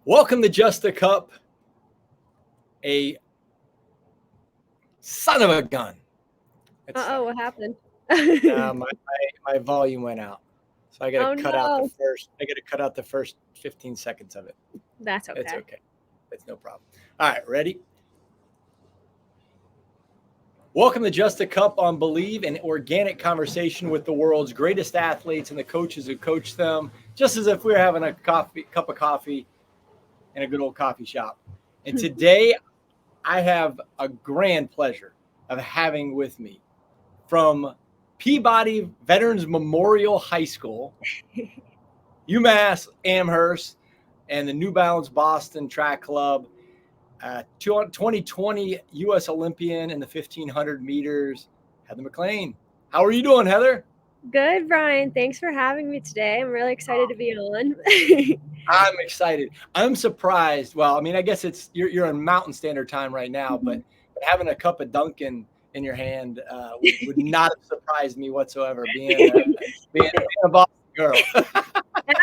Welcome to Just a Cup. A son of a gun. What happened? My volume went out, so I got to cut out the first. I got to cut out the first 15 seconds of it. That's okay. It's okay. It's no problem. All right, ready? Welcome to Just a Cup on Believe, an organic conversation with the world's greatest athletes and the coaches who coach them, just as if we were having a cup of coffee in a good old coffee shop. And today I have a grand pleasure of having with me from Peabody Veterans Memorial High School, UMass Amherst, and the New Balance Boston Track Club, 2020 U.S. Olympian in the 1,500 meters, Heather Maclean. How are you doing, Heather? Good, Brian. Thanks for having me today. I'm really excited to be on. I'm excited. I'm surprised. Well, I mean, I guess you're on Mountain Standard Time right now, but having a cup of Dunkin' in your hand would not have surprised me whatsoever. Being a Boston girl.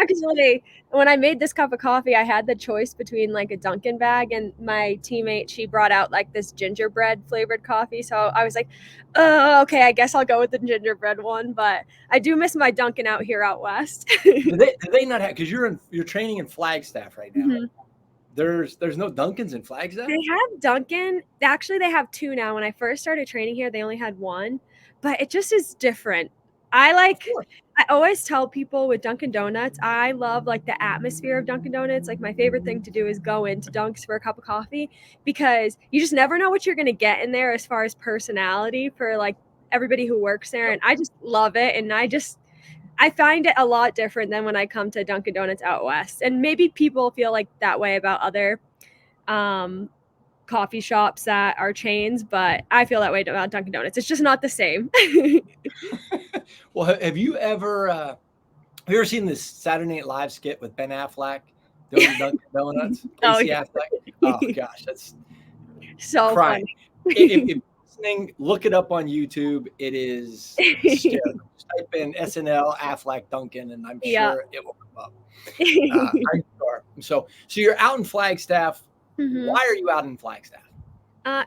Actually, when I made this cup of coffee, I had the choice between like a Dunkin' bag, and my teammate, she brought out like this gingerbread flavored coffee. So I was like, oh, okay, I guess I'll go with the gingerbread one. But I do miss my Dunkin' out here out west. do they not have, because you're training in Flagstaff right now. Mm-hmm. There's no Dunkins in Flagstaff? They have Dunkin'. Actually, they have two now. When I first started training here, they only had one, but it just is different. I always tell people with Dunkin' Donuts, I love like the atmosphere of Dunkin' Donuts. Like my favorite thing to do is go into Dunks for a cup of coffee, because you just never know what you're going to get in there as far as personality for like everybody who works there. And I just love it. And I find it a lot different than when I come to Dunkin' Donuts out west. And maybe people feel like that way about other coffee shops that are chains, but I feel that way about Dunkin' Donuts. It's just not the same. Well, have you ever seen this Saturday Night Live skit with Ben Affleck doing Dunkin' Donuts? Casey Affleck. Oh gosh, that's so crying. If you're listening, look it up on YouTube. It is hysterical. Just type in SNL Affleck Dunkin', and I'm sure it will come up. I'm sure. So you're out in Flagstaff. Mm-hmm. Why are you out in Flagstaff?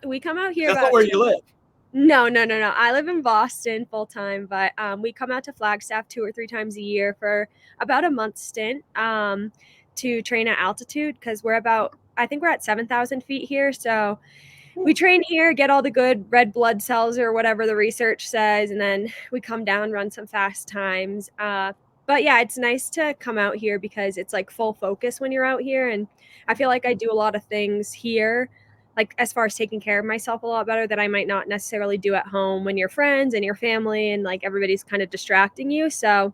We come out here. That's not where you live. No. I live in Boston full time, but we come out to Flagstaff 2 or 3 times a year for about a month stint to train at altitude, because I think we're at 7,000 feet here. So we train here, get all the good red blood cells or whatever the research says, and then we come down, run some fast times. But yeah, it's nice to come out here because it's like full focus when you're out here. And I feel like I do a lot of things here, like as far as taking care of myself a lot better, that I might not necessarily do at home when you're friends and your family and like everybody's kind of distracting you. So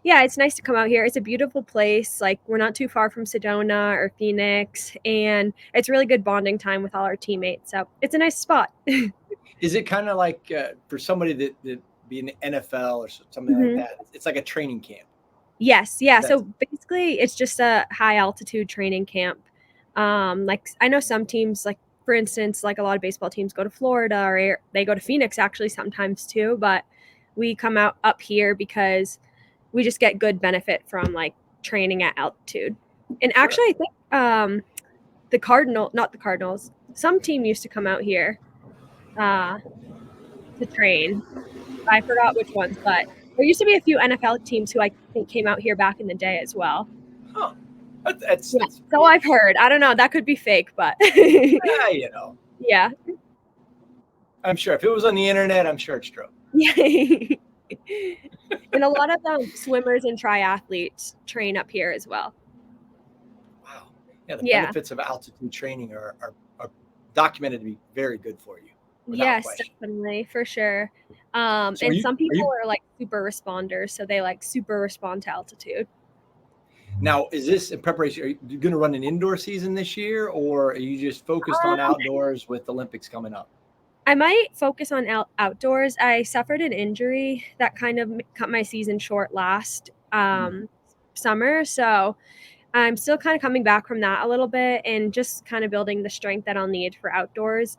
yeah, it's nice to come out here. It's a beautiful place. Like we're not too far from Sedona or Phoenix, and it's really good bonding time with all our teammates. So it's a nice spot. Is it kind of like for somebody that be in the NFL or something like that? It's like a training camp. Yes. Yeah. So basically it's just a high altitude training camp. Like I know some teams, like for instance, like a lot of baseball teams go to Florida, or they go to Phoenix actually sometimes too. But we come out up here because we just get good benefit from like training at altitude. And actually I think not the Cardinals, some team used to come out here to train. I forgot which ones, but there used to be a few NFL teams who I think came out here back in the day as well. Huh. That's so I've heard. I don't know. That could be fake, but yeah. I'm sure if it was on the internet, I'm sure it's true. Yeah. And a lot of swimmers and triathletes train up here as well. Wow. Yeah, the benefits of altitude training are documented to be very good for you. Yes, definitely, for sure. And some people are like super responders, so they like super respond to altitude. Now, is this in preparation? Are you going to run an indoor season this year, or are you just focused on outdoors with Olympics coming up? I might focus on outdoors. I suffered an injury that kind of cut my season short last summer, so I'm still kind of coming back from that a little bit and just kind of building the strength that I'll need for outdoors.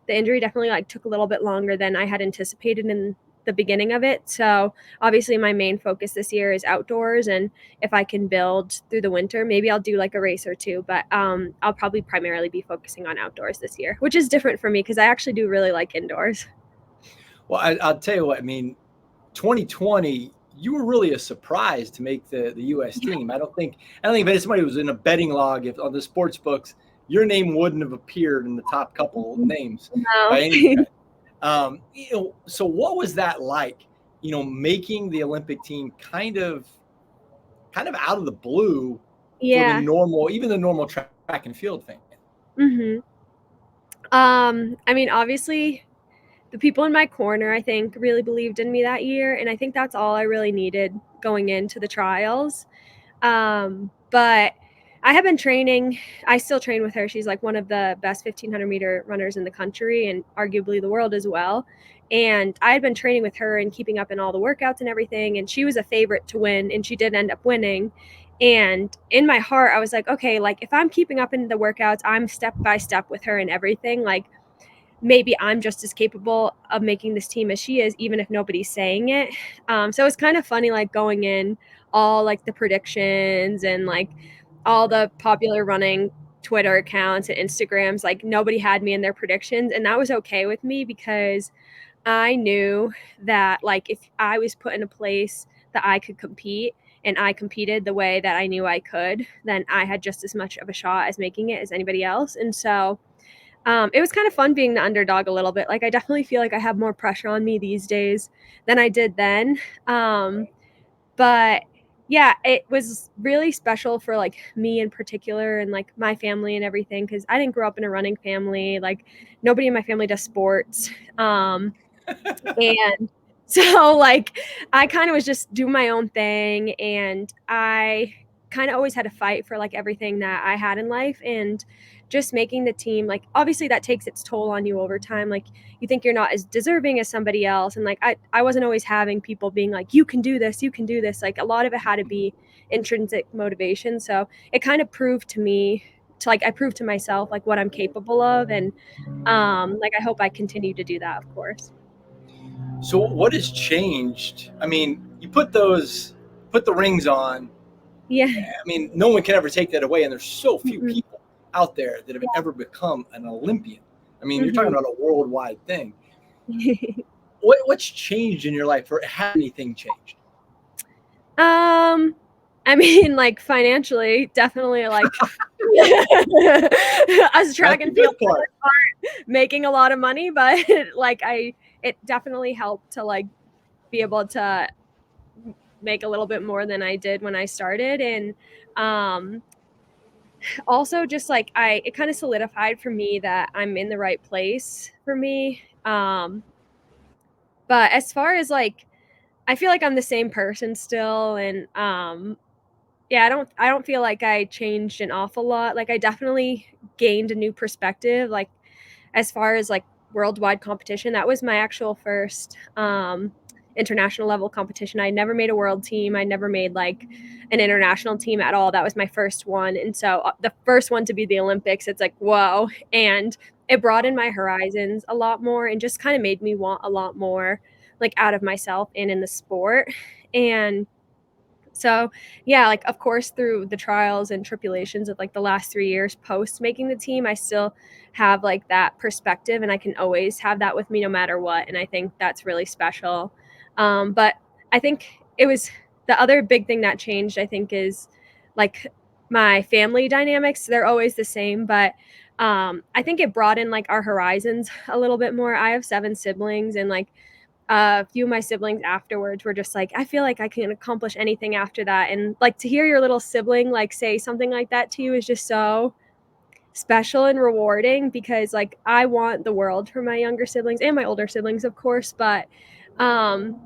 The injury definitely like took a little bit longer than I had anticipated in the beginning of it. So obviously my main focus this year is outdoors, and if I can build through the winter, maybe I'll do like a race or two, but I'll probably primarily be focusing on outdoors this year, which is different for me because I actually do really like indoors. Well, I'll tell you what, I mean, 2020, you were really a surprise to make the U.S. team. I don't think if somebody was in a betting log, if on the sports books, your name wouldn't have appeared in the top couple names No. by any stretch. So what was that like? Making the Olympic team kind of out of the blue for Yeah. even the normal track and field fan. Mm-hmm. I mean, obviously, the people in my corner, I think, really believed in me that year, and I think that's all I really needed going into the trials. But I have been training. I still train with her. She's like one of the best 1500-meter runners in the country and arguably the world as well. And I had been training with her and keeping up in all the workouts and everything. And she was a favorite to win, and she did end up winning. And in my heart, I was like, okay, like if I'm keeping up in the workouts, I'm step by step with her and everything. Like maybe I'm just as capable of making this team as she is, even if nobody's saying it. So it's kind of funny, like going in all like the predictions and like all the popular running Twitter accounts and Instagrams, like nobody had me in their predictions. And that was okay with me because I knew that like if I was put in a place that I could compete and I competed the way that I knew I could, then I had just as much of a shot as making it as anybody else. And so it was kind of fun being the underdog a little bit. Like I definitely feel like I have more pressure on me these days than I did then. But yeah, it was really special for like me in particular and like my family and everything because I didn't grow up in a running family. Like nobody in my family does sports. And so like I kind of was just doing my own thing, and I kind of always had to fight for like everything that I had in life, and just making the team, like obviously that takes its toll on you over time. Like you think you're not as deserving as somebody else, and like I wasn't always having people being like you can do this, you can do this. Like a lot of it had to be intrinsic motivation. So it kind of proved to me to like I proved to myself like what I'm capable of, and like I hope I continue to do that, of course. So what has changed? I mean, you put the rings on. Yeah. I mean, no one can ever take that away, and there's so few Mm-mm. people out there that have ever become an Olympian. I mean, you're talking about a worldwide thing. What's changed in your life, or has anything changed? I mean, like financially, definitely like us track That's the and good field part. aren't making a lot of money, but like it definitely helped to like be able to make a little bit more than I did when I started. And also just like it kind of solidified for me that I'm in the right place for me. But as far as like I feel like I'm the same person still, and yeah, I don't feel like I changed an awful lot. Like I definitely gained a new perspective, like as far as like worldwide competition. That was my actual first international level competition. I never made a world team. I never made like an international team at all. That was my first one. And so the first one to be the Olympics, it's like, whoa. And it broadened my horizons a lot more and just kind of made me want a lot more like out of myself and in the sport. And so, yeah, like of course through the trials and tribulations of like the last 3 years post making the team, I still have like that perspective, and I can always have that with me no matter what, and I think that's really special. But I think it was the other big thing that changed, I think, is like my family dynamics. They're always the same, but I think it broadened like our horizons a little bit more. I have 7 siblings, and like a few of my siblings afterwards were just like, I feel like I can accomplish anything after that. And like to hear your little sibling like say something like that to you is just so special and rewarding, because like I want the world for my younger siblings and my older siblings, of course. But um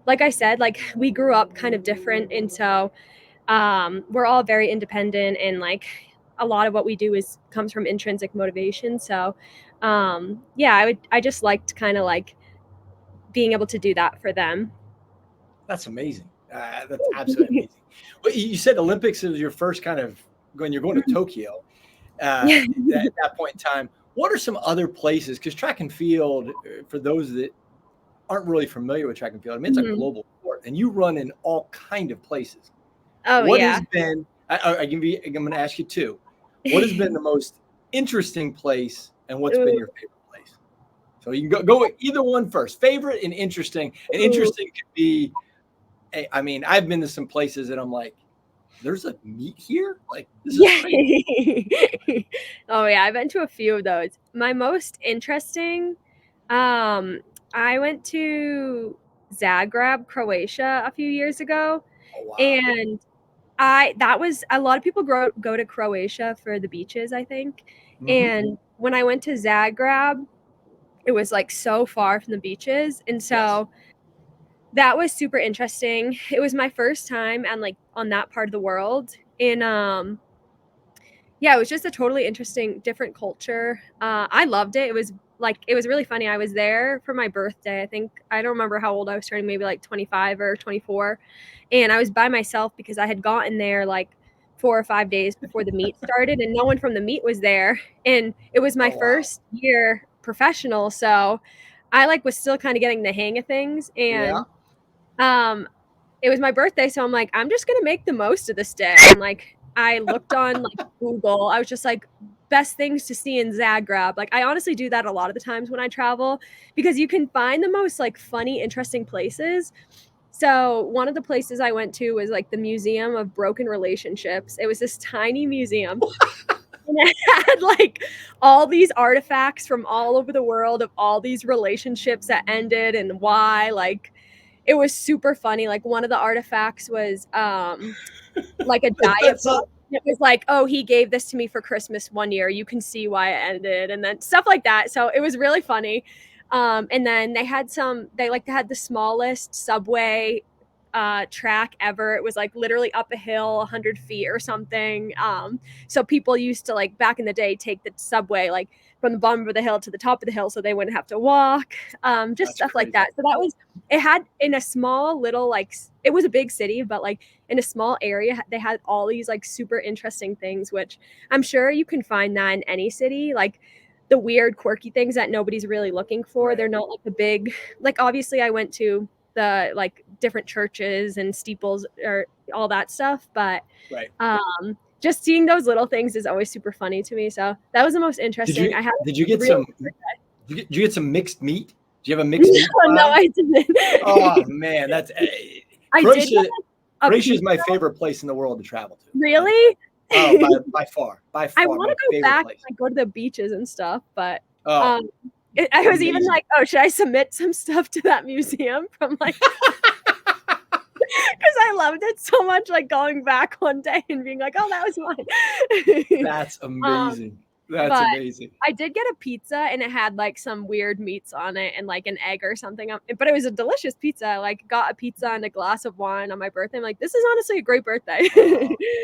like I said, like we grew up kind of different, and so we're all very independent, and like a lot of what we do is comes from intrinsic motivation. So yeah, I just liked kind of like being able to do that for them. That's amazing. That's absolutely amazing. Well, you said Olympics is your first kind of when you're going to Tokyo. Yeah. At that point in time, what are some other places? Because track and field, for those that aren't really familiar with track and field, I mean, it's a Mhm. global sport, and you run in all kind of places. Oh, What has yeah. been? I'm going to ask you two. What has been the most interesting place, and what's been Ooh, your favorite place? So you can go with either one first. Favorite and interesting. And ooh. interesting could be, I mean, I've been to some places and I'm like, there's a meet here? Like, this is Yeah. crazy. Oh, yeah, I've been to a few of those. My most interesting, I went to Zagreb, Croatia a few years ago, Oh, wow. and I that was a lot of people go to Croatia for the beaches, I think, Hmm. and when I went to Zagreb, it was, like, so far from the beaches, and Yes. so that was super interesting. It was my first time and, like, on that part of the world, and, yeah, it was just a totally interesting, different culture. I loved it. It was really funny. I was there for my birthday. I think I don't remember how old I was turning, maybe like 25 or 24. And I was by myself because I had gotten there like 4 or 5 days before the meet started, and no one from the meet was there. And it was my Oh, wow. first year professional, so I like was still kind of getting the hang of things. Yeah. And um, it was my birthday, so I'm like, "I'm just gonna make the most of this day," and, like, I looked on, like, Google. I was just like, "Best things to see in Zagreb." Like, I honestly do that a lot of the times when I travel because you can find the most, like, funny, interesting places. So, one of the places I went to was, like, the Museum of Broken Relationships. It was this tiny museum, and it had, like, all these artifacts from all over the world of all these relationships that ended and why, like, it was super funny. Like, one of the artifacts was, like a diet That's a, book. It was like, "Oh, he gave this to me for Christmas one year. You can see why it ended," and then stuff like that. So it was really funny. And then they had the smallest subway track ever. It was like literally up a hill 100 feet or something. So people used to, like, back in the day, take the subway like from the bottom of the hill to the top of the hill so they wouldn't have to walk. Just that's stuff like crazy. that. So that was it had in a small little it was a big city, but like in a small area, they had all these like super interesting things, which I'm sure you can find that in any city. Like the weird, quirky things that nobody's really looking for. Right. They're not like the big, like obviously I went to the like different churches and steeples or all that stuff, but Right. just seeing those little things is always super funny to me. So that was the most Did interesting. you I had did you a get really some did you get some mixed meat? Do you have a mixed no, meat no, pile? I didn't. Oh man, that's I did get Croatia. a Croatia is pizza. my favorite place in the world to travel to. By the way. Really? Oh, by I far, wanna my go favorite back and, place. like, go to the beaches and stuff, but, Oh, um, I was even amazing. like, "Oh, should I submit some stuff to that museum from, like" 'cause I loved it so much, like, going back one day and being like, "Oh, that was mine." That's Um, amazing. That's but amazing. I did get a pizza, and it had, like, some weird meats on it and, like, an egg or something but it was a delicious pizza. I, like, got a pizza and a glass of wine on my birthday. I'm like, "This is honestly a great birthday."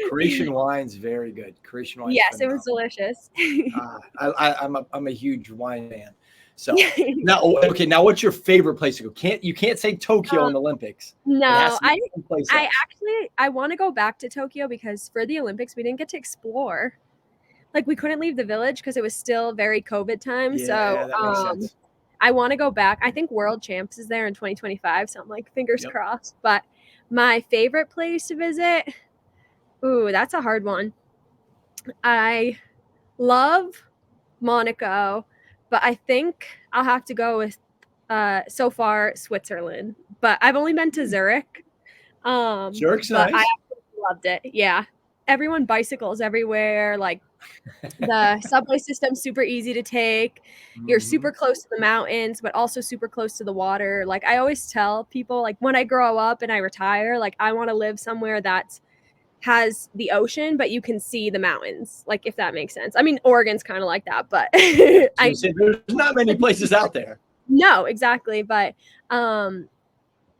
Croatian wine's very good. Croatian wine's Yes, it was phenomenal. delicious. I'm a huge wine fan. So now, okay, now what's your favorite place to go? You can't say Tokyo in the Olympics. It has No, to be someplace I else. actually I wanna go back to Tokyo because for the Olympics, we didn't get to explore. Like, we couldn't leave the village because it was still very COVID time, Yeah, so, that makes sense. I wanna go back. I think World Champs is there in 2025, so I'm like, fingers Yep. crossed, but my favorite place to visit? Ooh, that's a hard one. I love Monaco, but I think I'll have to go with, so far, Switzerland, but I've only been to Zurich. Zurich's But I nice. absolutely loved it. Yeah. Everyone bicycles everywhere, like, the subway system's super easy to take. You're super Mhm. close to the mountains, but also super close to the water. Like, I always tell people, like, when I grow up and I retire, like, I wanna live somewhere that has the ocean, but you can see the mountains, like, if that makes sense. I mean, Oregon's kinda like that, but So you I said there's not many places out there. No, exactly, but, um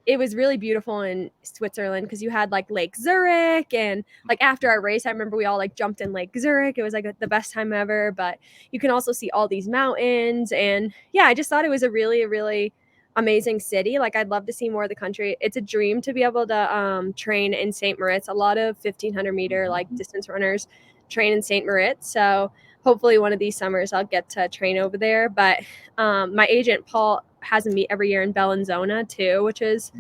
it was really beautiful in Switzerland because you had, like, Lake Zurich and, like, after our race, I remember we all, like, jumped in Lake Zurich. It was, like, the best time ever, but you can also see all these mountains, and, yeah, I just thought it was a really, really amazing city. Like, I'd love to see more of the country. It's a dream to be able to, train in St. Moritz. A lot of 1,500-meter, Mhm. like, distance runners train in St. Moritz, so hopefully one of these summers I'll get to train over there, but, my agent, Paul has a meet every year in Bellinzona too, which is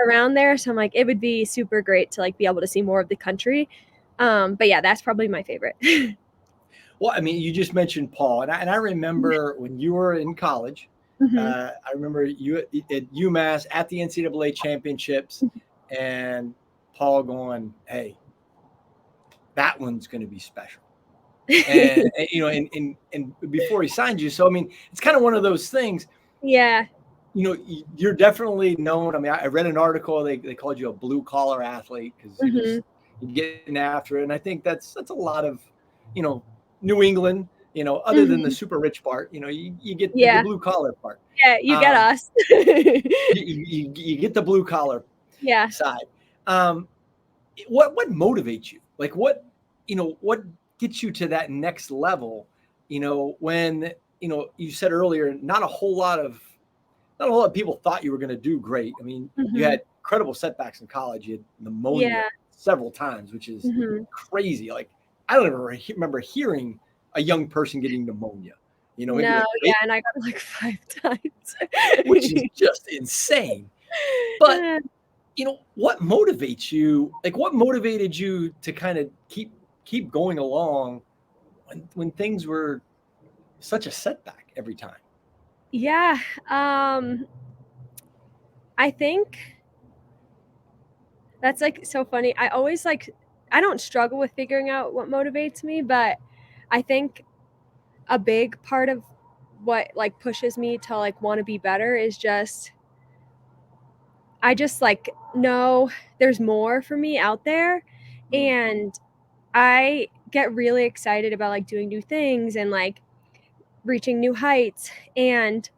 around there. So I'm like, it would be super great to like be able to see more of the country. But yeah, that's probably my favorite. Well, I mean, you just mentioned Paul, and I remember when you were in college. I remember you at UMass at the NCAA championships, and Paul going, "Hey, that one's going to be special." And you know, and before he signed you, so I mean, it's kind of one of those things. Yeah. You know, you're definitely known. I mean, I read an article, they called you a blue collar athlete because you're getting after it. And I think that's a lot of, you know, New England, you know, other than the super rich part, you know, you get the blue collar part. Yeah, you get us. you get the blue collar side. What motivates you? Like what gets you to that next level? You know, when, you know, you said earlier, not a whole lot of people thought you were going to do great. I mean, you had incredible setbacks in college. You had pneumonia several times, which is crazy. Like, I don't ever remember hearing a young person getting pneumonia. You know, maybe and I got it like 5 times, which is just insane. But you know, what motivates you? Like, what motivated you to kind of keep going along when things were such a setback every time? Yeah, I think that's like so funny. I always like, I don't struggle with figuring out what motivates me, but I think a big part of what like pushes me to like want to be better is just, I just like know there's more for me out there, and I get really excited about like doing new things and like reaching new heights. And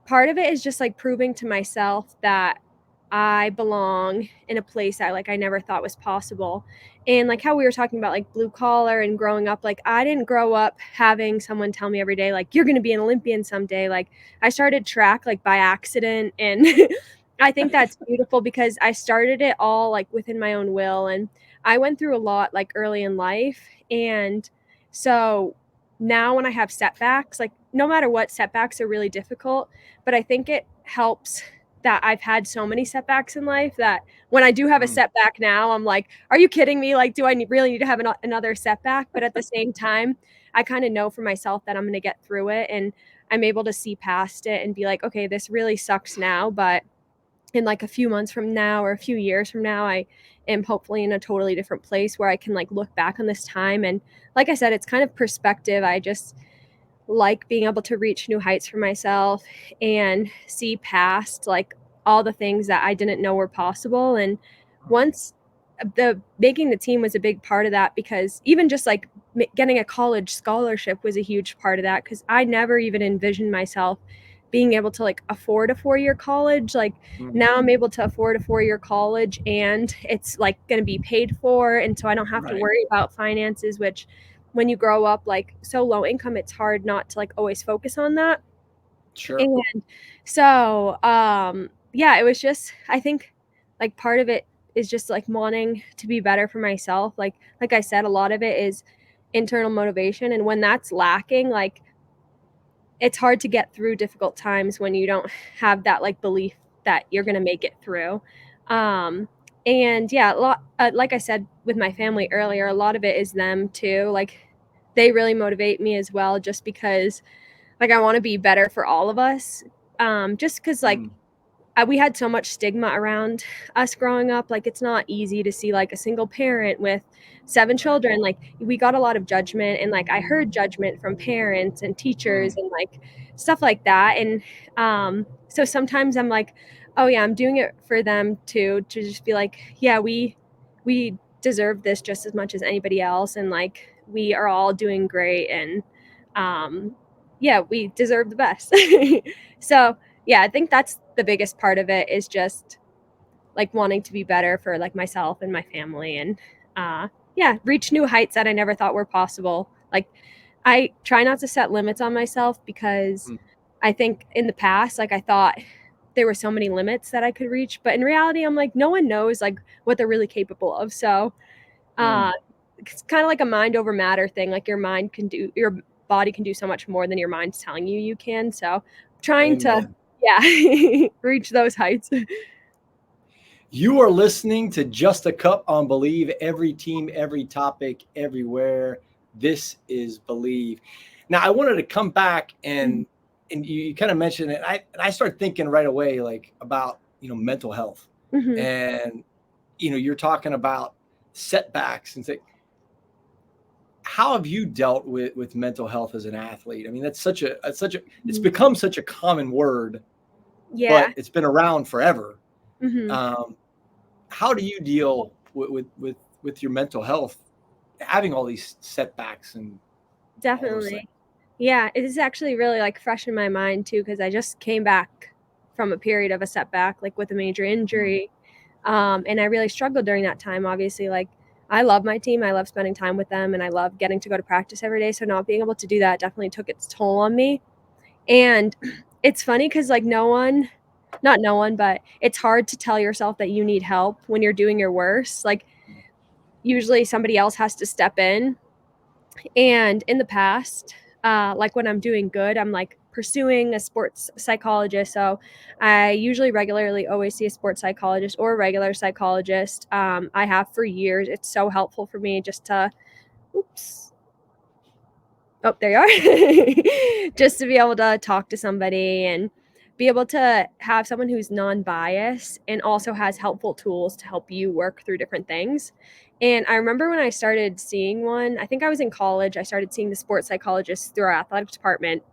part of it is just like proving to myself that I belong in a place that like I never thought was possible. And like how we were talking about like blue collar and growing up, like I didn't grow up having someone tell me every day like you're going to be an Olympian someday. Like I started track like by accident, and I think that's beautiful because I started it all like within my own will, and I went through a lot like early in life. And so now when I have setbacks, like no matter what, setbacks are really difficult, but I think it helps that I've had so many setbacks in life that when I do have a setback now, I'm like, are you kidding me? Like, do I really need to have another setback? But at the same time, I kind of know for myself that I'm going to get through it, and I'm able to see past it and be like, okay, this really sucks now, but in like a few months from now or a few years from now, I am hopefully in a totally different place where I can like look back on this time. And like I said, it's kind of perspective. I just like being able to reach new heights for myself and see past like all the things that I didn't know were possible. And once the making the team was a big part of that, because even just like getting a college scholarship was a huge part of that, because I never even envisioned myself being able to like afford a 4-year college. Like now I'm able to afford a 4-year college, and it's like going to be paid for, and so I don't have to worry about finances, which when you grow up like so low income, it's hard not to like always focus on that. Sure. And so yeah, it was just, I think like part of it is just like wanting to be better for myself. Like I said, a lot of it is internal motivation, and when that's lacking, like it's hard to get through difficult times when you don't have that like belief that you're going to make it through. And yeah, a lot, like I said with my family earlier, a lot of it is them too. Like they really motivate me as well, just because like I want to be better for all of us. Just because like we had so much stigma around us growing up. Like it's not easy to see like a single parent with 7 children. Like we got a lot of judgment, and like I heard judgment from parents and teachers and like stuff like that. And so sometimes I'm like, oh yeah, I'm doing it for them too, to just be like, yeah, we deserve this just as much as anybody else, and like we are all doing great, and yeah, we deserve the best. So yeah, I think that's the biggest part of it, is just like wanting to be better for like myself and my family, and yeah, reach new heights that I never thought were possible. Like I try not to set limits on myself, because I think in the past, like I thought there were so many limits that I could reach, but in reality, I'm like, no one knows like what they're really capable of. So it's kind of like a mind over matter thing. Like your body can do so much more than your mind's telling you can. So trying to yeah, reach those heights. You are listening to Just a Cup on Believe. Every team, every topic, everywhere. This is Believe. Now, I wanted to come back and you kind of mentioned it. I started thinking right away, like about mental health, Mm-hmm. and you're talking about setbacks and say, how have you dealt with mental health as an athlete? I mean, it's become such a common word, Yeah. but it's been around forever. Mm-hmm. How do you deal with your mental health, having all these setbacks and all those things? Definitely. Yeah, it is actually really like fresh in my mind too, because I just came back from a period of a setback, like with a major injury. And I really struggled during that time. Obviously, like I love my team, I love spending time with them, and I love getting to go to practice every day. So not being able to do that definitely took its toll on me. And it's funny because like not no one, but it's hard to tell yourself that you need help when you're doing your worst. Like usually somebody else has to step in. And in the past, like when I'm doing good, I'm like pursuing a sports psychologist. So I usually regularly always see a sports psychologist or a regular psychologist. I have for years. It's so helpful for me just to, oops. Oh, there you are. Just to be able to talk to somebody and be able to have someone who's non-biased and also has helpful tools to help you work through different things. And I remember when I started seeing one, I think I was in college, I started seeing the sports psychologist through our athletic department.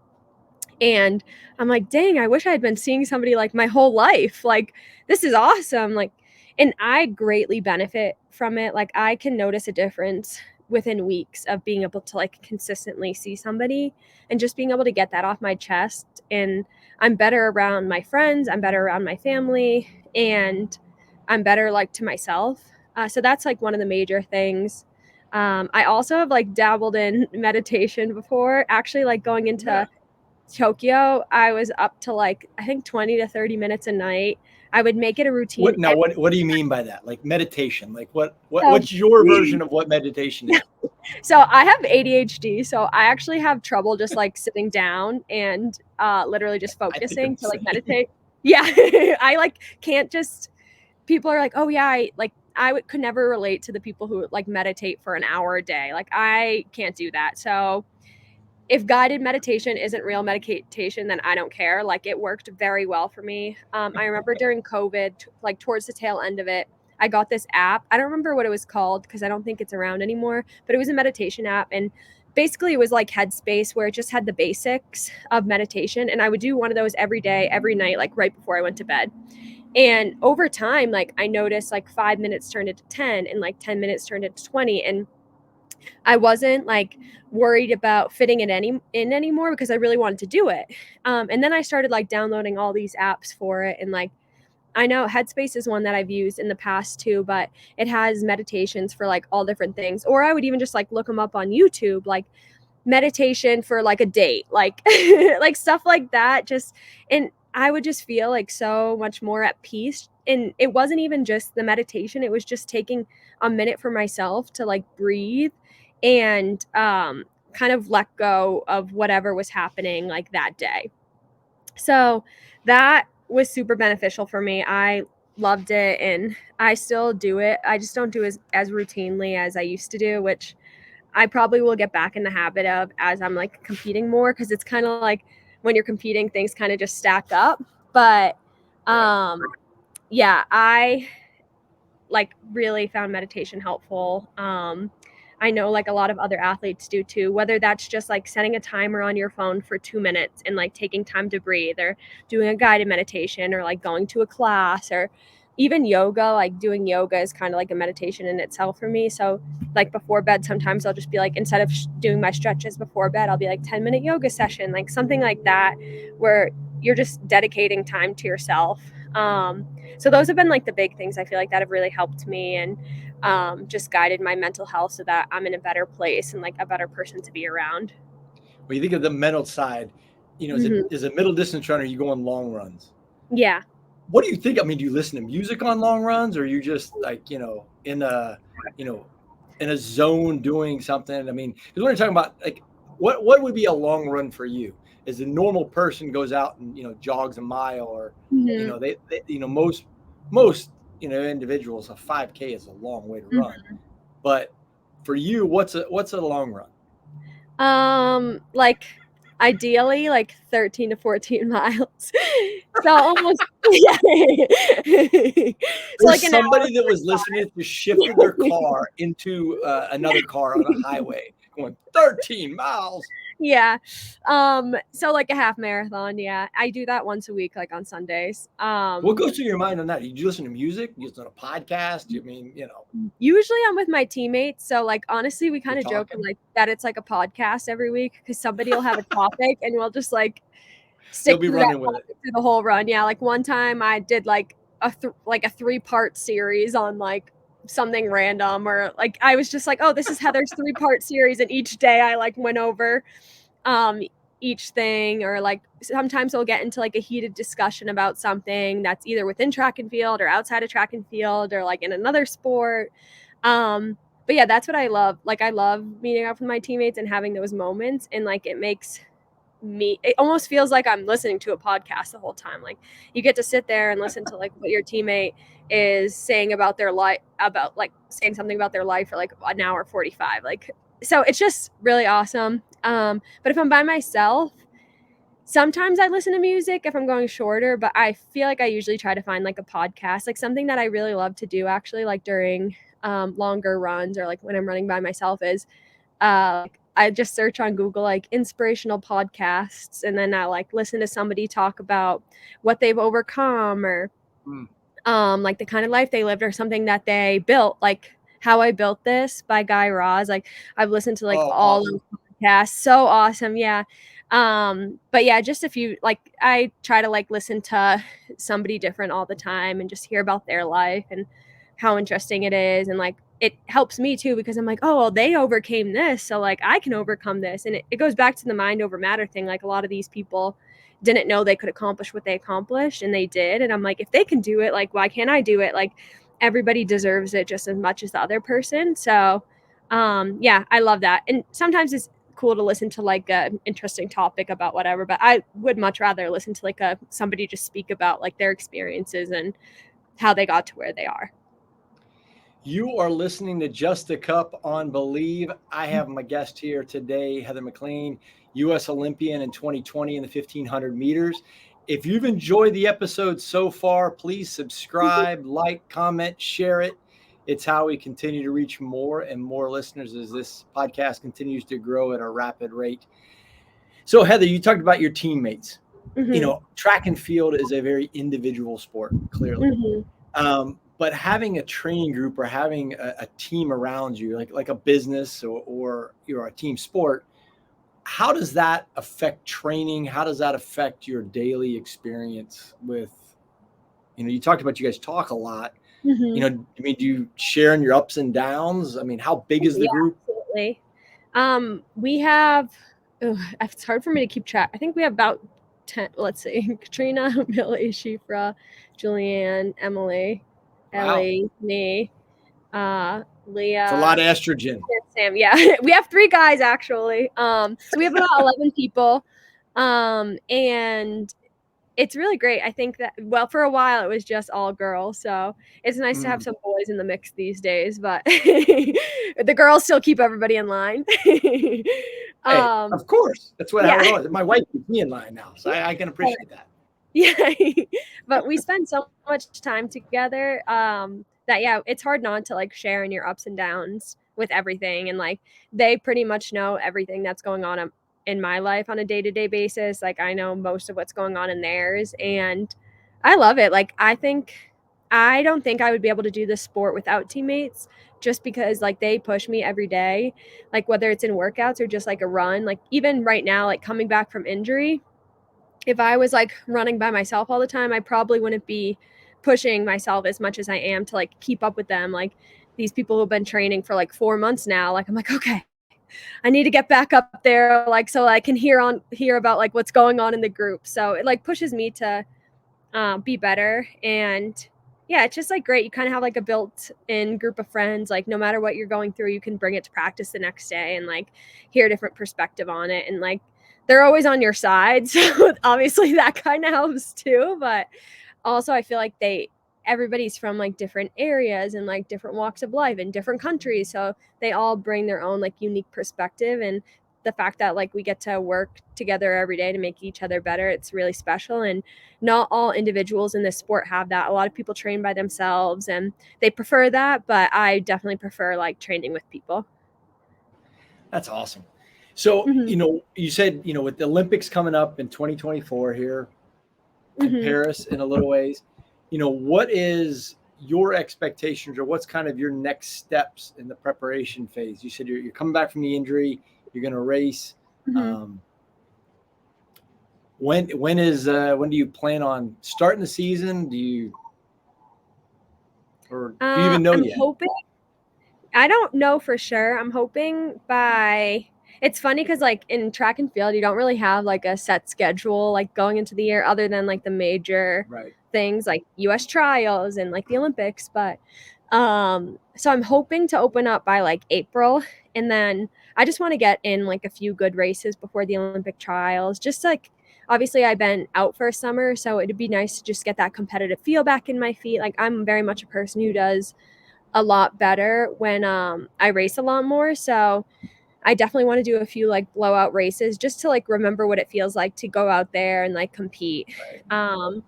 And I'm like, dang, I wish I had been seeing somebody like my whole life. Like, this is awesome. Like, and I greatly benefit from it. Like, I can notice a difference within weeks of being able to like consistently see somebody and just being able to get that off my chest. And I'm better around my friends, I'm better around my family, and I'm better like to myself. So that's like one of the major things. I also have like dabbled in meditation before, actually, like going into Tokyo, I was up to like I think 20 to 30 minutes a night. I would make it a routine. What do you mean by that? Like meditation? Like So, what's your version of what meditation is? so I have ADHD, so I actually have trouble just like sitting down and literally just I think I'm focusing the to like same. meditate. Yeah, I like can't just. People are like, oh yeah, could never relate to the people who like meditate for an hour a day. Like I can't do that. So if guided meditation isn't real meditation, then I don't care. Like it worked very well for me. I remember during COVID, like towards the tail end of it, I got this app. I don't remember what it was called because I don't think it's around anymore, but it was a meditation app. And basically it was like Headspace where it just had the basics of meditation. And I would do one of those every day, every night, like right before I went to bed. And over time, like I noticed like 5 minutes turned into 10 and like 10 minutes turned into 20. And I wasn't like worried about fitting it in anymore because I really wanted to do it. And then I started like downloading all these apps for it. And like, I know Headspace is one that I've used in the past too, but it has meditations for like all different things. Or I would even just like look them up on YouTube, like meditation for like a date, like like stuff like that. Just and I would just feel like so much more at peace. And it wasn't even just the meditation, it was just taking a minute for myself to like breathe and kind of let go of whatever was happening like that day. So that was super beneficial for me. I loved it and I still do it. I just don't do as routinely as I used to do, which I probably will get back in the habit of as I'm like competing more, because it's kind of like when you're competing, things kind of just stack up. But Right. yeah, I like really found meditation helpful. I know like a lot of other athletes do too, whether that's just like setting a timer on your phone for 2 minutes and like taking time to breathe, or doing a guided meditation, or like going to a class, or even yoga. Like doing yoga is kind of like a meditation in itself for me. So like before bed, sometimes I'll just be like, instead of doing my stretches before bed, I'll be like 10-minute yoga session, like something like that, where you're just dedicating time to yourself. So those have been like the big things I feel like that have really helped me and just guided my mental health so that I'm in a better place and like a better person to be around. When you think of the mental side, Mm-hmm. as a middle distance runner, you go on long runs. Yeah. What do you think? I mean, do you listen to music on long runs, or are you just like, you know, in a zone doing something? I mean, because when you're talking about like, what would be a long run for you? as a normal person goes out and, jogs a mile, or, they most, individuals, a 5K is a long way to run. But for you, what's a long run? Like ideally like 13 to 14 miles. So almost yeah. So like somebody that was listening to shifted their car into another car on a highway going 13 miles. Yeah. So like a half marathon. Yeah. I do that once a week, like on Sundays. What goes through your mind on that? Do you listen to music? Do you listen to a podcast? I mean, Usually I'm with my teammates. So like, honestly, we kind of joke like that it's like a podcast every week because somebody will have a topic and we'll just like stick to that topic through the whole run. Yeah. Like one time I did like a 3-part series on like something random, or like I was just like, oh, this is Heather's 3-part series, and each day I like went over each thing, or like sometimes we'll get into like a heated discussion about something that's either within track and field or outside of track and field or like in another sport. But yeah, that's what I love. Like I love meeting up with my teammates and having those moments, and like it almost feels like I'm listening to a podcast the whole time. Like you get to sit there and listen to like what your teammate is saying about their life, about like saying something about their life for like an hour 45. Like, so it's just really awesome. But if I'm by myself, sometimes I listen to music if I'm going shorter, but I feel like I usually try to find like a podcast, like something that I really love to do actually, like during longer runs or like when I'm running by myself is I just search on Google like inspirational podcasts, and then I like listen to somebody talk about what they've overcome, or like the kind of life they lived, or something that they built, like How I Built This by Guy Raz. Like I've listened to like all awesome. Those podcasts. So awesome. Yeah. But yeah, just a few, like I try to like listen to somebody different all the time and just hear about their life and how interesting it is. And like it helps me too, because I'm like, oh, well, they overcame this, so like I can overcome this. And it goes back to the mind over matter thing. Like a lot of these people didn't know they could accomplish what they accomplished, and they did. And I'm like, if they can do it, like why can't I do it? Like everybody deserves it just as much as the other person. So yeah, I love that. And sometimes it's cool to listen to like an interesting topic about whatever, but I would much rather listen to like somebody just speak about like their experiences and how they got to where they are. You are listening to Just a Cup on Believe. I have my guest here today, Heather Maclean, U.S. Olympian in 2020 in the 1,500 meters. If you've enjoyed the episode so far, please subscribe, like, comment, share it. It's how we continue to reach more and more listeners as this podcast continues to grow at a rapid rate. So, Heather, you talked about your teammates. Track and field is a very individual sport, clearly. But having a training group or having a team around you, like a business or a team sport, how does that affect training? How does that affect your daily experience with, you talked about you guys talk a lot. I mean, do you share in your ups and downs? I mean, how big is the group? Absolutely. We have, it's hard for me to keep track. I think we have about 10, let's see, Katrina, Millie, Shifra, Julianne, Emily, Ellie, me, Leah. It's a lot of estrogen. Sam, yeah. We have 3 guys actually. So we have about 11 people. And it's really great. I think that, well, for a while it was just all girls, so it's nice to have some boys in the mix these days, but the girls still keep everybody in line. Hey, of course. That's what I was. My wife keeps me in line now, so I can appreciate that. Yeah. But we spend so much time together that, yeah, it's hard not to like share in your ups and downs with everything. And like they pretty much know everything that's going on in my life on a day-to-day basis. Like I know most of what's going on in theirs, and I love it. Like I don't think I would be able to do this sport without teammates, just because like they push me every day, like whether it's in workouts or just like a run. Like even right now, like coming back from injury, if I was like running by myself all the time, I probably wouldn't be pushing myself as much as I am to like keep up with them. Like these people who've been training for like 4 months now, like I'm like, okay, I need to get back up there, like so I can hear about like what's going on in the group. So it like pushes me to be better. And yeah, it's just like great. You kind of have like a built-in group of friends. Like no matter what you're going through, you can bring it to practice the next day and like hear a different perspective on it. And like they're always on your side. So obviously that kind of helps too. But also I feel like everybody's from like different areas and like different walks of life in different countries. So they all bring their own like unique perspective. And the fact that like we get to work together every day to make each other better, it's really special. And not all individuals in this sport have that. A lot of people train by themselves and they prefer that, but I definitely prefer like training with people. That's awesome. So, Mm-hmm. you said, with the Olympics coming up in 2024 here in Mm-hmm. Paris in a little ways, what is your expectations or what's kind of your next steps in the preparation phase? You said you're coming back from the injury, you're going to race. Mm-hmm. When do you plan on starting the season? Do you even know I'm yet? hoping. I don't know for sure. I'm hoping by. It's funny because like in track and field, you don't really have like a set schedule like going into the year, other than like the major Right. things like U.S. trials and like the Olympics. But so I'm hoping to open up by like April, and then I just want to get in like a few good races before the Olympic trials. Just like obviously I've been out for a summer, so it'd be nice to just get that competitive feel back in my feet. Like I'm very much a person who does a lot better when I race a lot more. So I definitely want to do a few like blowout races just to like remember what it feels like to go out there and like compete. Right.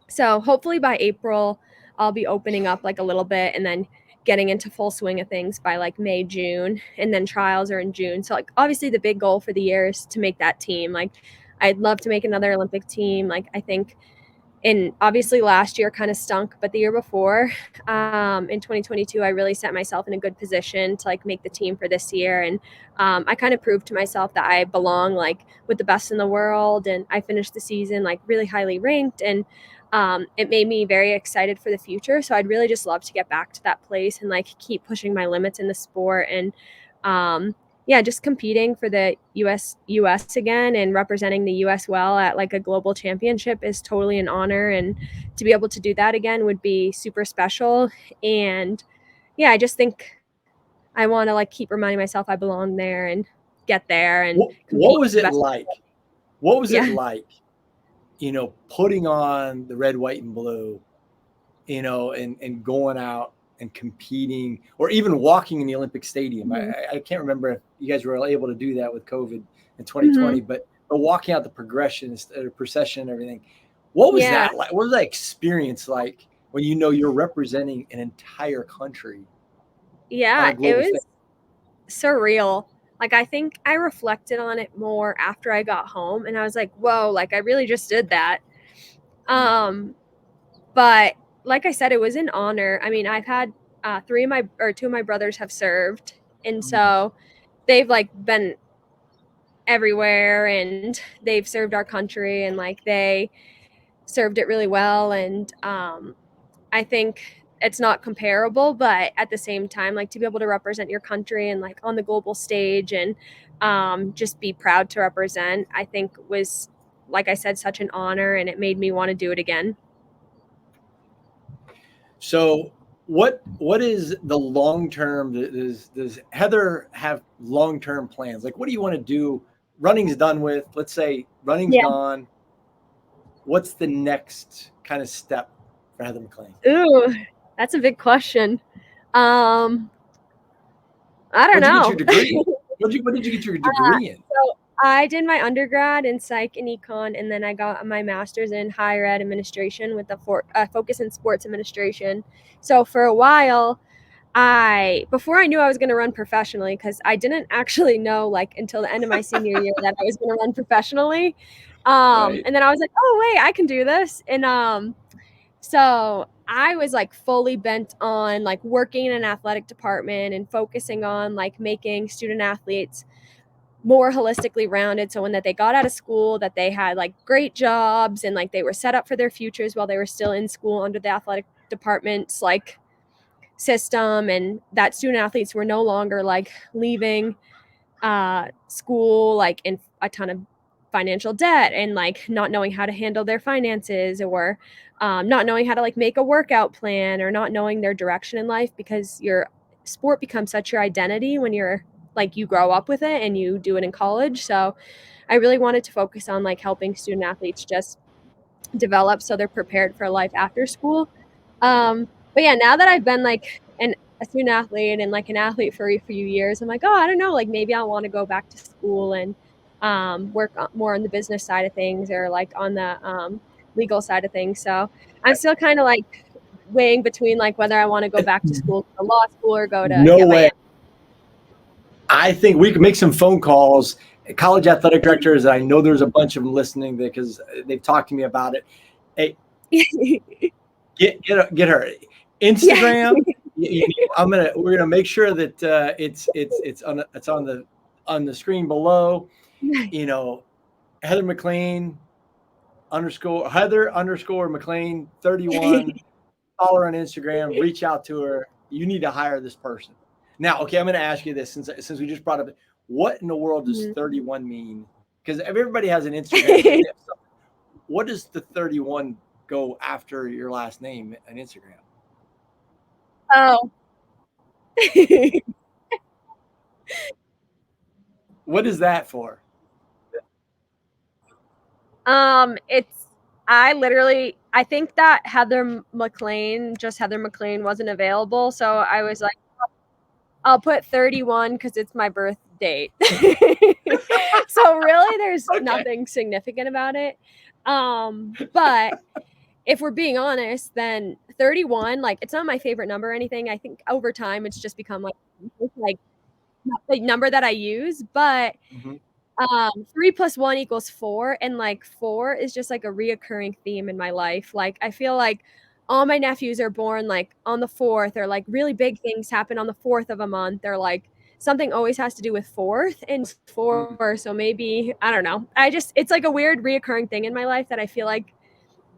So hopefully by April I'll be opening up like a little bit and then getting into full swing of things by like May, June, and then trials are in June. So like obviously the big goal for the year is to make that team. Like I'd love to make another Olympic team. Like I think and obviously last year kind of stunk, but the year before in 2022 I really set myself in a good position to like make the team for this year. And I kind of proved to myself that I belong like with the best in the world, and I finished the season like really highly ranked, and it made me very excited for the future. So I'd really just love to get back to that place and like keep pushing my limits in the sport. And yeah, just competing for the US again and representing the US well at like a global championship is totally an honor, and to be able to do that again would be super special. And yeah, I just think I want to like keep reminding myself I belong there and get there and What compete was the it best. like? What was it Yeah. like, putting on the red, white, and blue, and going out and competing, or even walking in the Olympic Stadium? Mhm. I can't remember if you guys were able to do that with COVID in 2020, Mhm. but walking out the progressions, the procession, and everything. What was Yeah. that like? What was that experience like when you're representing an entire country on Yeah, a it global stage? was surreal. Like I think I reflected on it more after I got home and I was like, "Whoa, like I really just did that." Um But like I said, it was an honor. I mean, I've had two of my brothers have served, and so they've like been everywhere, and they've served our country, and like they served it really well. And I think it's not comparable, but at the same time, like to be able to represent your country and like on the global stage and just be proud to represent, I think was, like I said, such an honor, and it made me want to do it again. So what is the long term? Does Heather have long term plans? Like, what do you want to do? Running's done with. Let's say running's Yeah. gone. What's the next kind of step for Heather Maclean? Ooh, that's a big question. Um, I don't What'd you get know. your degree in? What did you get your degree in? So I did my undergrad in psych and econ, and then I got my master's in higher ed administration with a focus in sports administration. So for a while, before I knew I was going to run professionally, because I didn't actually know like until the end of my senior year that I was going to run professionally. Right. And then I was like, oh wait, I can do this. And so I was like fully bent on like working in an athletic department and focusing on like making student athletes more holistically rounded, so when that they got out of school that they had like great jobs and like they were set up for their futures while they were still in school under the athletic department's like system, and that student athletes were no longer like leaving school like in a ton of financial debt and like not knowing how to handle their finances, or not knowing how to like make a workout plan, or not knowing their direction in life, because your sport becomes such your identity when you're like you grow up with it and you do it in college. So I really wanted to focus on like helping student athletes just develop so they're prepared for life after school. But yeah, now that I've been like a student athlete and like an athlete for a few years, I'm like, oh, I don't know, like maybe I want to go back to school and work more on the business side of things or like on the legal side of things. So I'm still kind of like weighing between like whether I want to go back to school, to law school, or go to No get my way. I think we can make some phone calls. College athletic directors, I know there's a bunch of them listening because they've talked to me about it. Hey, get her Instagram. We're gonna make sure that it's on the screen below. Heather Maclean Heather Maclean 31. Follow her on Instagram. Reach out to her. You need to hire this person. Now, okay, I'm going to ask you this since we just brought up, what in the world does 31 mean? Because everybody has an Instagram. What does the 31 go after your last name on Instagram? Oh. What is that for? I think that Heather Maclean wasn't available. So I was like, I'll put 31 because it's my birth date. So really there's nothing significant about it. But if we're being honest, then 31, like it's not my favorite number or anything. I think over time it's just become like the number that I use. But 3 + 1 = 4, and like 4 is just like a reoccurring theme in my life. Like I feel like all my nephews are born like on the 4th, or like really big things happen on the 4th of a month, or like something always has to do with 4th and 4. So maybe, I don't know. It's like a weird reoccurring thing in my life that I feel like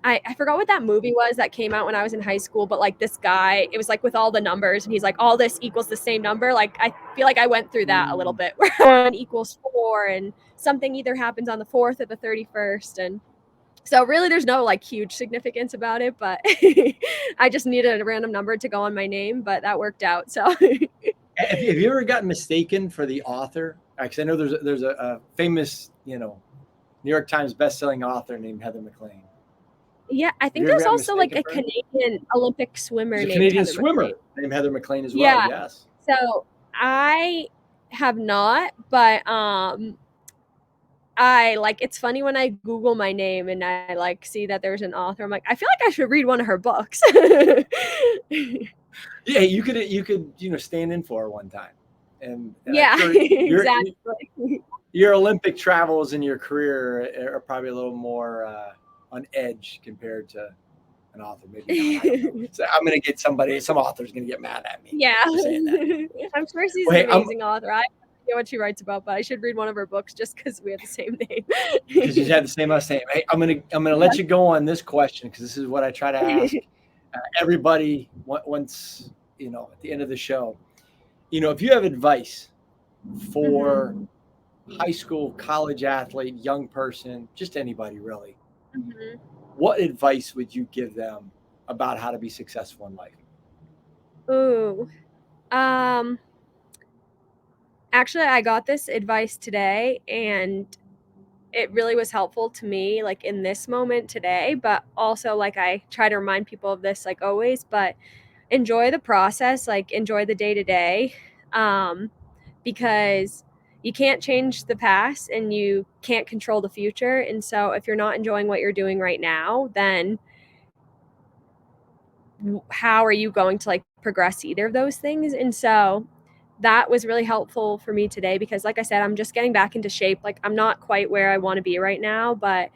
I forgot what that movie was that came out when I was in high school, but like this guy, it was like with all the numbers, and he's like, all this equals the same number. Like I feel like I went through that a little bit, where 1 = 4, and something either happens on the 4th or the 31st. And so really there's no like huge significance about it, but I just needed a random number to go on my name, but that worked out. So have you ever gotten mistaken for the author? Because I know there's a famous, New York Times bestselling author named Heather Maclean. Yeah, I think there's also like a Canadian Olympic swimmer named Canadian Heather swimmer Maclean. named Heather Maclean as well. Yeah. Yes. So I have not, but I like, it's funny when I Google my name and I like see that there's an author. I'm like, I feel like I should read one of her books. Yeah, you could stand in for her one time, and yeah, exactly. Your Olympic travels in your career are probably a little more on edge compared to an author. Maybe not. So I'm gonna get some author's gonna get mad at me. Yeah, I'm sure she's an amazing author. I don't know what she writes about, but I should read one of her books just because we have the same name. Because you have the same last name. Hey, I'm gonna let you go on this question because this is what I try to ask everybody once at the end of the show. If you have advice for high school, college athlete, young person, just anybody really, what advice would you give them about how to be successful in life? Ooh, actually, I got this advice today, and it really was helpful to me, like in this moment today. But also, like, I try to remind people of this, like always. But enjoy the process, like enjoy the day to day, because you can't change the past and you can't control the future. And so, if you're not enjoying what you're doing right now, then how are you going to like progress either of those things? And so that was really helpful for me today because, like I said, I'm just getting back into shape. Like I'm not quite where I want to be right now, but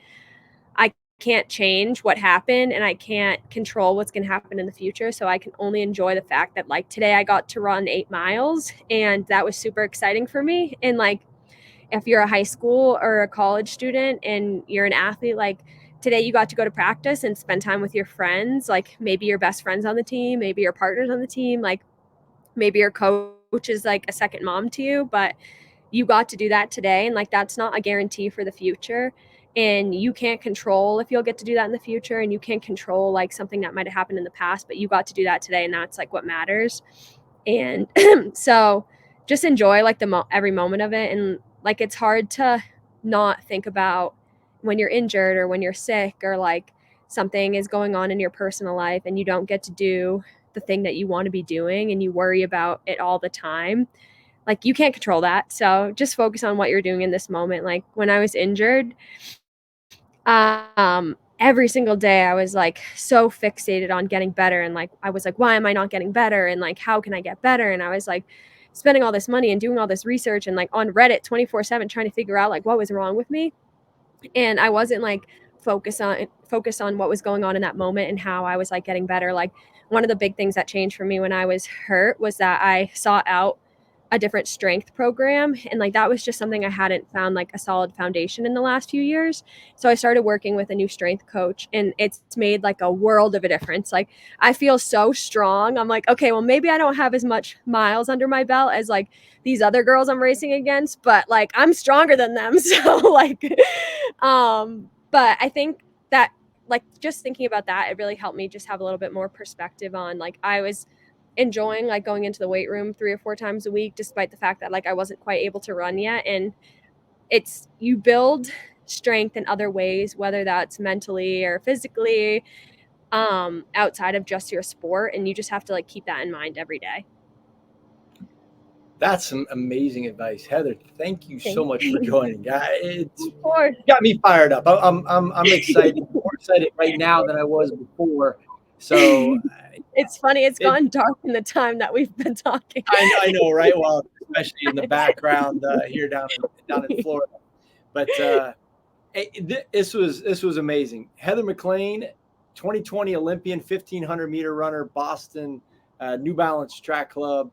I can't change what happened and I can't control what's going to happen in the future. So I can only enjoy the fact that like today I got to run 8 miles and that was super exciting for me. And like, if you're a high school or a college student and you're an athlete, like today you got to go to practice and spend time with your friends, like maybe your best friends on the team, maybe your partners on the team, like maybe your coach is like a second mom to you, but you got to do that today. And like, that's not a guarantee for the future. And you can't control if you'll get to do that in the future. And you can't control like something that might have happened in the past, but you got to do that today. And that's like what matters. And so just enjoy like every moment of it. And like, it's hard to not think about when you're injured or when you're sick or like something is going on in your personal life and you don't get to do the thing that you want to be doing and you worry about it all the time. Like you can't control that. So just focus on what you're doing in this moment. Like when I was injured, every single day I was like so fixated on getting better. And like, I was like, why am I not getting better? And like, how can I get better? And I was like spending all this money and doing all this research and like on Reddit 24/7 trying to figure out like what was wrong with me. And I wasn't like focused on what was going on in that moment and how I was like getting better. Like one of the big things that changed for me when I was hurt was that I sought out a different strength program, and like that was just something I hadn't found like a solid foundation in the last few years. So I started working with a new strength coach, and it's made like a world of a difference. Like I feel so strong. I'm like, okay, well maybe I don't have as much miles under my belt as like these other girls I'm racing against, but like I'm stronger than them. So like but I think that like just thinking about that, it really helped me just have a little bit more perspective on like I was enjoying like going into the weight room 3 or 4 times a week, despite the fact that like I wasn't quite able to run yet. And it's, you build strength in other ways, whether that's mentally or physically, outside of just your sport. And you just have to like keep that in mind every day. That's some amazing advice, Heather. Thank you so much for joining. It's Of course. got me fired up. I'm excited, more excited right now than I was before. So It's funny. It's gotten dark in the time that we've been talking. I know, right? Well, especially in the background here down in Florida. But this was amazing. Heather Maclean, 2020 Olympian, 1500 meter runner, Boston, New Balance Track Club.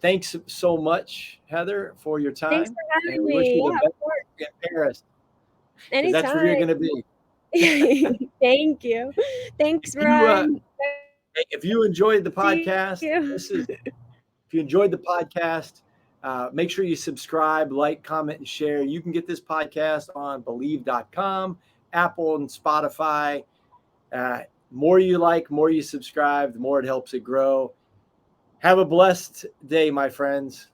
Thanks so much, Heather, for your time. Thanks for having me. Wish you the best in Paris. Anytime. That's where you're going to be. Thank you. Thanks, Brian. If you enjoyed the podcast, if you enjoyed the podcast, make sure you subscribe, like, comment, and share. You can get this podcast on Believe.com, Apple, and Spotify. More you like, more you subscribe, the more it helps it grow. Have a blessed day, my friends.